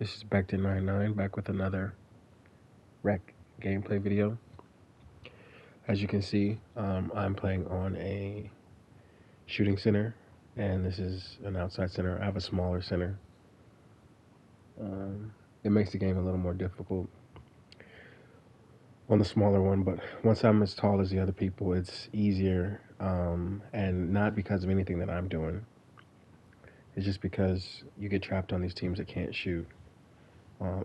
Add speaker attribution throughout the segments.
Speaker 1: This is Back back with another rec gameplay video. As you can see, I'm playing on a shooting center, and this is an outside center. I have a smaller center. It makes the game a little more difficult on the smaller one, but once I'm as tall as the other people, it's easier, and not because of anything that I'm doing. It's just because you get trapped on these teams that can't shoot.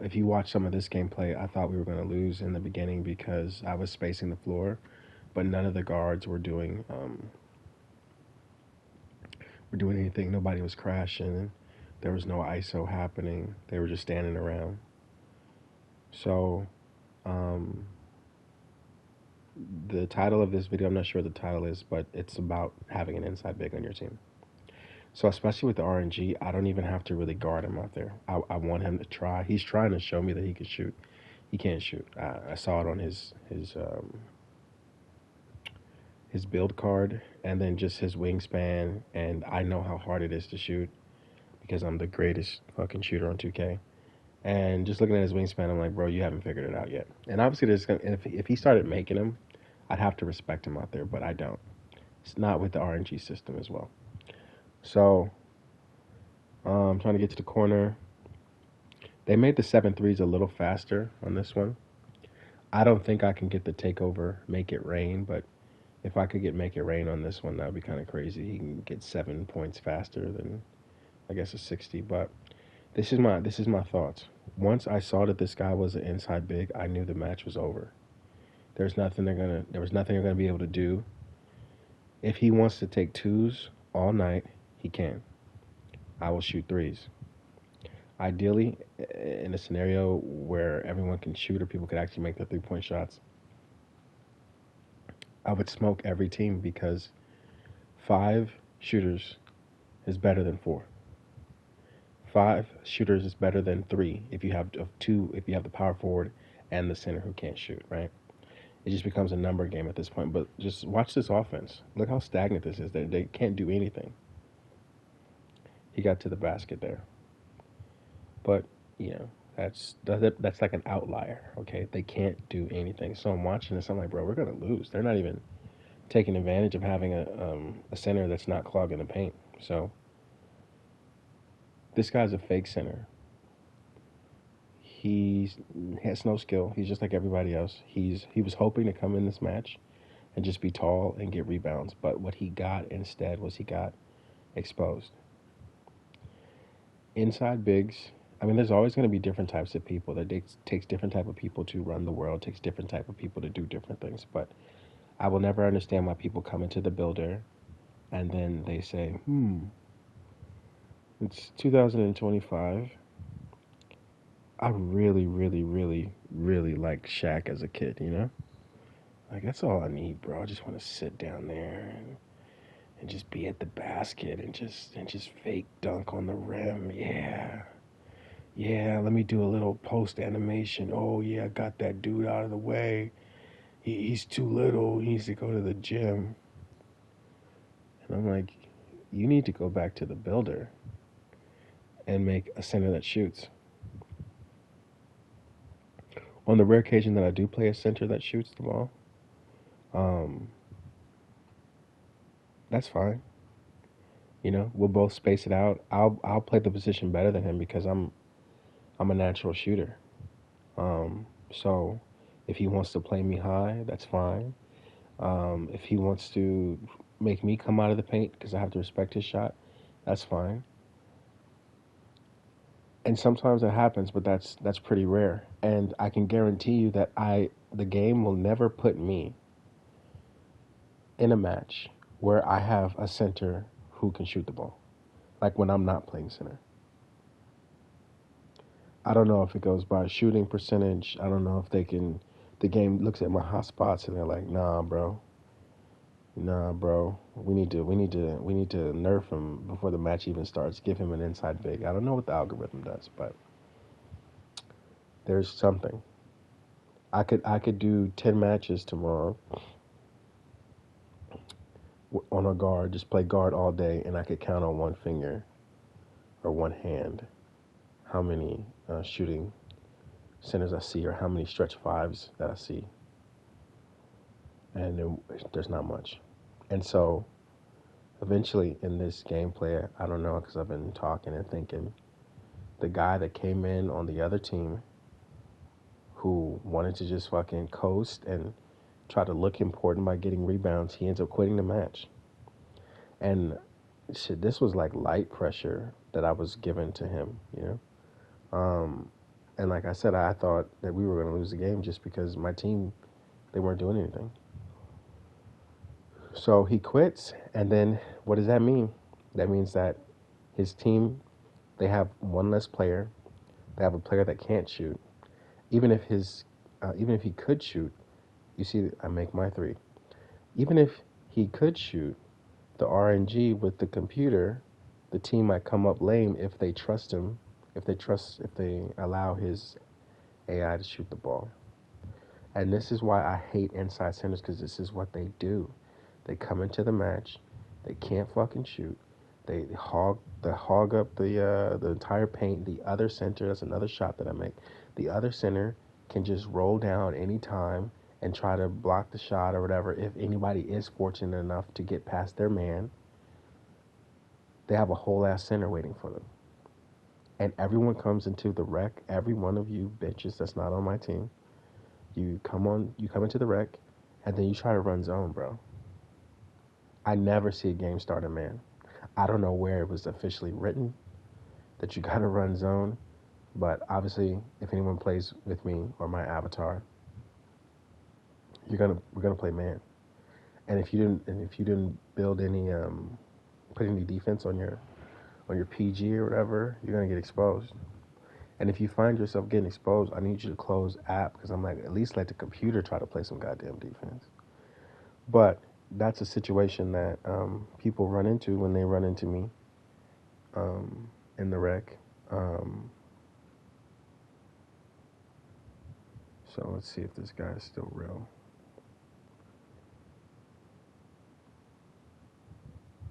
Speaker 1: If you watch some of this gameplay, I thought we were going to lose in the beginning because I was spacing the floor, but none of the guards were doing anything. Nobody was crashing. There was no ISO happening. They were just standing around. So, um, the title of this video, I'm not sure what the title is, but it's about having an inside big on your team. So, especially with the RNG, I don't even have to really guard him out there. I want him to try. He's trying to show me that he can shoot. He can't shoot. I saw it on his build card, and then just his wingspan, and I know how hard it is to shoot because I'm the greatest fucking shooter on 2K. And just looking at his wingspan, I'm like, bro, you haven't figured it out yet. And obviously, if he started making them, I'd have to respect him out there, but I don't. It's not with the RNG system as well. So, I'm trying to get to the corner. They made the 7-3s a little faster on this one. I don't think I can get the takeover, make it rain, but if I could get make it rain on this one, that would be kind of crazy. He can get 7 points faster than, I guess, a 60. But this is my thoughts. Once I saw that this guy was an inside big, I knew the match was over. There was nothing they're gonna be able to do. If he wants to take twos all night, he can. I will shoot threes. Ideally, in a scenario where everyone can shoot or people could actually make the 3-point shots, I would smoke every team because 5 shooters is better than 4. 5 shooters is better than 3 if you have two, if you have the power forward and the center who can't shoot, right? It just becomes a number game at this point. But just watch this offense. Look how stagnant this is. They can't do anything. He got to the basket there. But, you know, that's like an outlier, okay? They can't do anything. So I'm watching this. I'm like, bro, we're going to lose. They're not even taking advantage of having a center that's not clogging the paint. So this guy's a fake center. He has no skill. He's just like everybody else. He was hoping to come in this match and just be tall and get rebounds, but what he got instead was he got exposed. Inside bigs, I mean, there's always going to be different types of people. That takes different type of people to run the world. Takes different type of people to do different things. But I will never understand why people come into the builder and then they say, it's 2025. I really, really, really, really like Shaq as a kid, you know? Like, that's all I need, bro. I just want to sit down there and just be at the basket and just fake dunk on the rim. Yeah. Yeah, let me do a little post animation. Oh, yeah, I got that dude out of the way. He's too little. He needs to go to the gym. And I'm like, you need to go back to the builder and make a center that shoots. On the rare occasion that I do play a center that shoots the ball, um, that's fine. You know, we'll both space it out. I'll play the position better than him because I'm a natural shooter. So if he wants to play me high, that's fine. If he wants to make me come out of the paint because I have to respect his shot, that's fine. And sometimes that happens, but that's pretty rare. And I can guarantee you that the game will never put me in a match where I have a center who can shoot the ball. Like when I'm not playing center. I don't know if it goes by shooting percentage. I don't know if the game looks at my hot spots and they're like, nah, bro. Nah, bro. We need to nerf him before the match even starts. Give him an inside big. I don't know what the algorithm does, but there's something. I could do 10 matches tomorrow on a guard, just play guard all day, and I could count on one finger or one hand how many shooting centers I see or how many stretch fives that I see, and there's not much. And so eventually in this gameplay, I don't know because I've been talking and thinking, the guy that came in on the other team who wanted to just fucking coast and try to look important by getting rebounds, he ends up quitting the match. And shit, this was like light pressure that I was given to him, you know? And like I said, I thought that we were going to lose the game just because my team, they weren't doing anything. So he quits, and then what does that mean? That means that his team, they have one less player. They have a player that can't shoot. Even if even if he could shoot, you see, I make my three. Even if he could shoot, the RNG with the computer, the team might come up lame if they trust him, if they allow his AI to shoot the ball. And this is why I hate inside centers, because this is what they do. They come into the match, they can't fucking shoot. They hog up the entire paint. The other center, that's another shot that I make. The other center can just roll down anytime and try to block the shot or whatever. If anybody is fortunate enough to get past their man, they have a whole ass center waiting for them. And everyone comes into the rec. Every one of you bitches that's not on my team, you come into the rec, and then you try to run zone, bro. I never see a game start a man. I don't know where it was officially written that you gotta run zone, but obviously, if anyone plays with me or my avatar, we're gonna play man. And if you didn't build any put any defense on your PG or whatever, you're gonna get exposed. And if you find yourself getting exposed, I need you to close app, because I'm like, at least let the computer try to play some goddamn defense. But that's a situation that people run into when they run into me in the rec. So let's see if this guy is still real.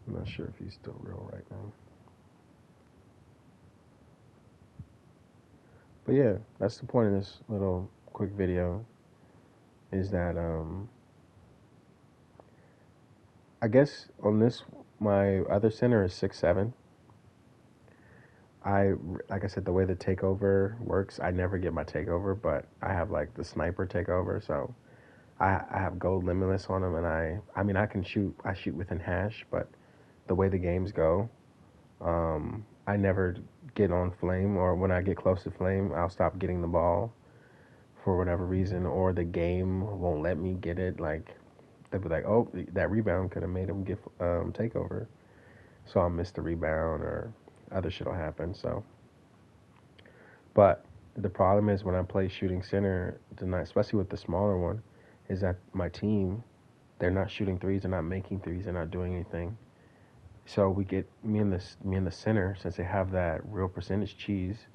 Speaker 1: I'm not sure if he's still real right now. But yeah, that's the point of this little quick video, is that I guess on this, my other center is 6'7". Like I said, the way the takeover works, I never get my takeover, but I have like the sniper takeover, so I have gold limitless on them, and I mean I shoot within hash, but the way the games go, I never get on flame, or when I get close to flame, I'll stop getting the ball for whatever reason, or the game won't let me get it. Like they'll be like, oh, that rebound could have made him get takeover, so I'll miss the rebound or other shit will happen. So, but the problem is when I play shooting center tonight, especially with the smaller one, is that my team, they're not shooting threes, they're not making threes, they're not doing anything. So we get me and the center, since they have that real percentage cheese.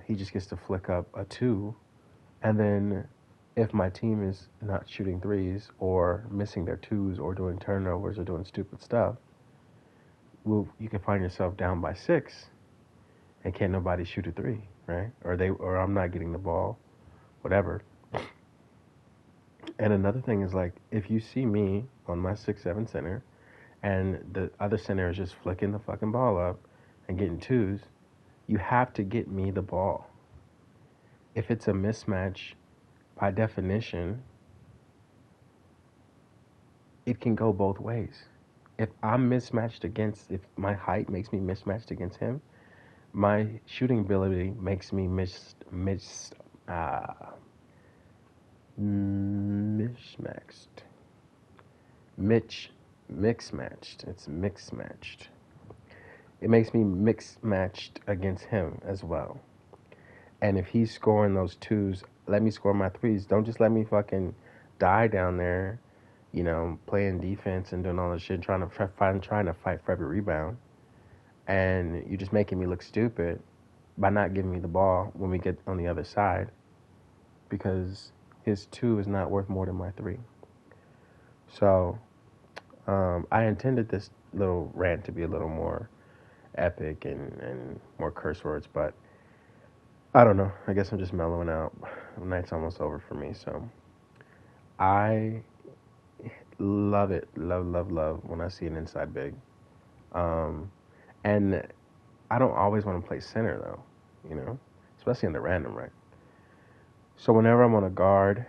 Speaker 1: He just gets to flick up a two, and then if my team is not shooting threes or missing their twos or doing turnovers or doing stupid stuff, well, you can find yourself down by 6, and can't nobody shoot a three, right? Or I'm not getting the ball, whatever. And another thing is, like, if you see me on my 6'7" center, and the other center is just flicking the fucking ball up and getting twos, you have to get me the ball. If it's a mismatch, by definition, it can go both ways. If if my height makes me mismatched against him, my shooting ability makes me mismatched. Mix matched. It's mix matched. It makes me mix matched against him as well. And if he's scoring those twos, let me score my threes. Don't just let me fucking die down there, playing defense and doing all this shit, trying to fight for every rebound. And you're just making me look stupid by not giving me the ball when we get on the other side, because his two is not worth more than my three. So I intended this little rant to be a little more epic and more curse words, but I don't know. I guess I'm just mellowing out. The night's almost over for me, so I love it. Love, love, love when I see an inside big. Um, and I don't always want to play center though, you know, especially in the random, right? So whenever I'm on a guard,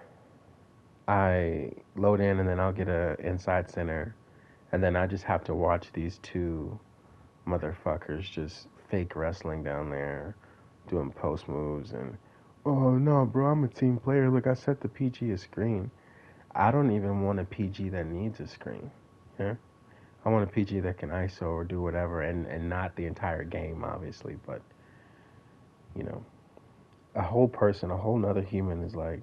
Speaker 1: I load in and then I'll get a inside center, and then I just have to watch these two motherfuckers just fake wrestling down there, doing post moves and oh no, bro, I'm a team player. Look, I set the PG a screen. I don't even want a PG that needs a screen. Yeah, I want a PG that can ISO or do whatever, and not the entire game, obviously, but you know, a whole person, a whole nother human is like,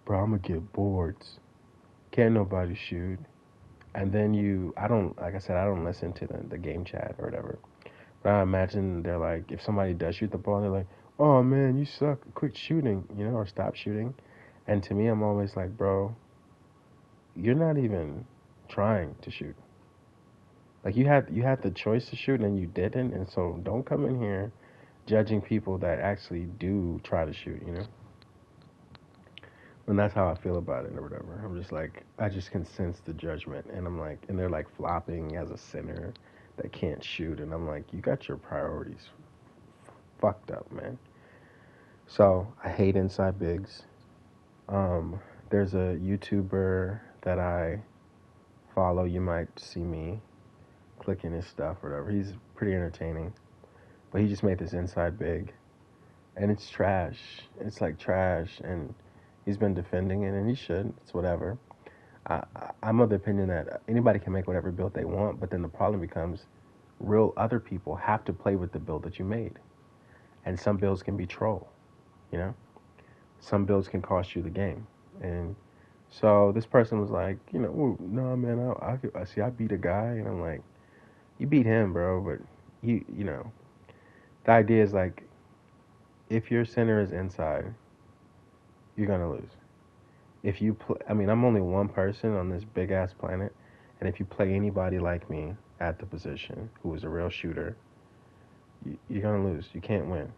Speaker 1: bro, I'm gonna get boards. Can't nobody shoot. And then I don't, like I said, I don't listen to the game chat or whatever. But I imagine they're like, if somebody does shoot the ball, they're like, oh man, you suck. Quit shooting, you know, or stop shooting. And to me, I'm always like, bro, you're not even trying to shoot. Like you had the choice to shoot and you didn't, and so don't come in here judging people that actually do try to shoot, you know? And that's how I feel about it or whatever. I'm just like, I just can sense the judgment. And I'm like, and they're like flopping as a center that can't shoot. And I'm like, you got your priorities fucked up, man. So I hate inside bigs. Um, there's a YouTuber that I follow. You might see me clicking his stuff or whatever. He's pretty entertaining. But he just made this inside big. And it's trash. It's like trash. And he's been defending it, and he should. It's whatever. I'm of the opinion that anybody can make whatever build they want, but then the problem becomes real other people have to play with the build that you made. And some builds can be troll, you know? Some builds can cost you the game. And so this person was like, you know, "Ooh, no, man, I see, I beat a guy." And I'm like, you beat him, bro, but you know, the idea is like, if your center is inside, you're going to lose. If you play, I mean, I'm only one person on this big ass planet, and if you play anybody like me at the position who is a real shooter, you're gonna lose. You can't win.